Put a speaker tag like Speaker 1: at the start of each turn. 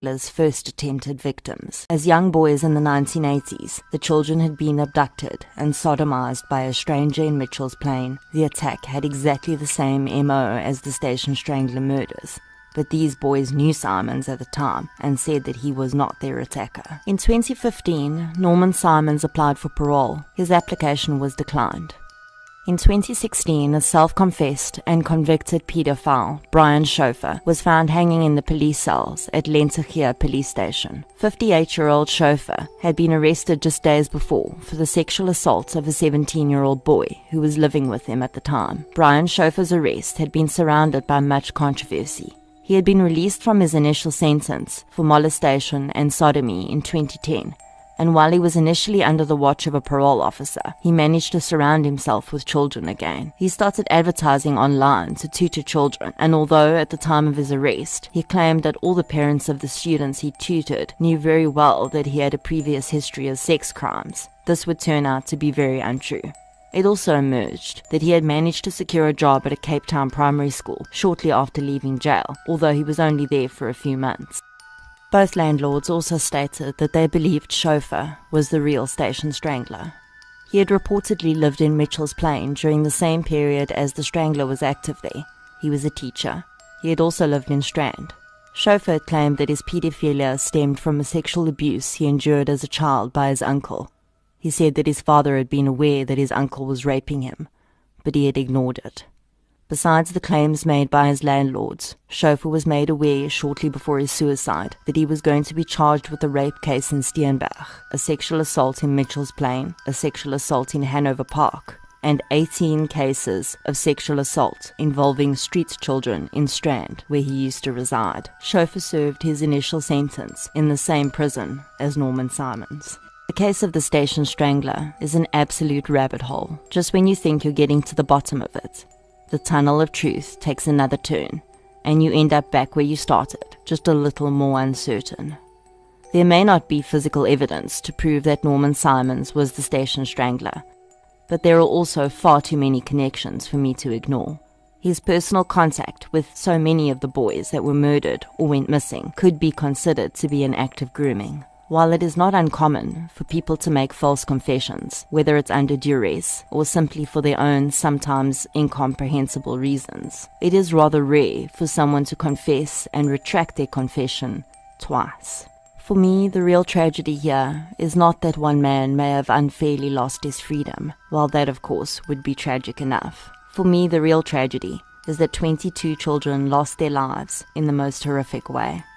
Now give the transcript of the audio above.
Speaker 1: Strangler's first attempted victims. As young boys in the 1980s, the children had been abducted and sodomized by a stranger in Mitchell's Plain. The attack had exactly the same MO as the Station Strangler murders, but these boys knew Simons at the time and said that he was not their attacker. In 2015, Norman Simons applied for parole. His application was declined. In 2016, a self-confessed and convicted paedophile, Brian Schofer, was found hanging in the police cells at Lentegeur police station. 58-year-old Schofer had been arrested just days before for the sexual assault of a 17-year-old boy who was living with him at the time. Brian Schofer's arrest had been surrounded by much controversy. He had been released from his initial sentence for molestation and sodomy in 2010, and while he was initially under the watch of a parole officer, he managed to surround himself with children again. He started advertising online to tutor children, and although at the time of his arrest, he claimed that all the parents of the students he tutored knew very well that he had a previous history of sex crimes, this would turn out to be very untrue. It also emerged that he had managed to secure a job at a Cape Town primary school shortly after leaving jail, although he was only there for a few months. Both landlords also stated that they believed Schofer was the real Station Strangler. He had reportedly lived in Mitchell's Plain during the same period as the Strangler was active there. He was a teacher. He had also lived in Strand. Schofer claimed that his paedophilia stemmed from a sexual abuse he endured as a child by his uncle. He said that his father had been aware that his uncle was raping him, but he had ignored it. Besides the claims made by his landlords, Schofer was made aware shortly before his suicide that he was going to be charged with a rape case in Steenberg, a sexual assault in Mitchell's Plain, a sexual assault in Hanover Park, and 18 cases of sexual assault involving street children in Strand, where he used to reside. Schofer served his initial sentence in the same prison as Norman Simons. The case of the Station Strangler is an absolute rabbit hole. Just when you think you're getting to the bottom of it, the tunnel of truth takes another turn, and you end up back where you started, just a little more uncertain. There may not be physical evidence to prove that Norman Simons was the Station Strangler, but there are also far too many connections for me to ignore. His personal contact with so many of the boys that were murdered or went missing could be considered to be an act of grooming. While it is not uncommon for people to make false confessions, whether it's under duress or simply for their own, sometimes incomprehensible reasons, it is rather rare for someone to confess and retract their confession twice. For me, the real tragedy here is not that one man may have unfairly lost his freedom, while that of course would be tragic enough. For me, the real tragedy is that 22 children lost their lives in the most horrific way.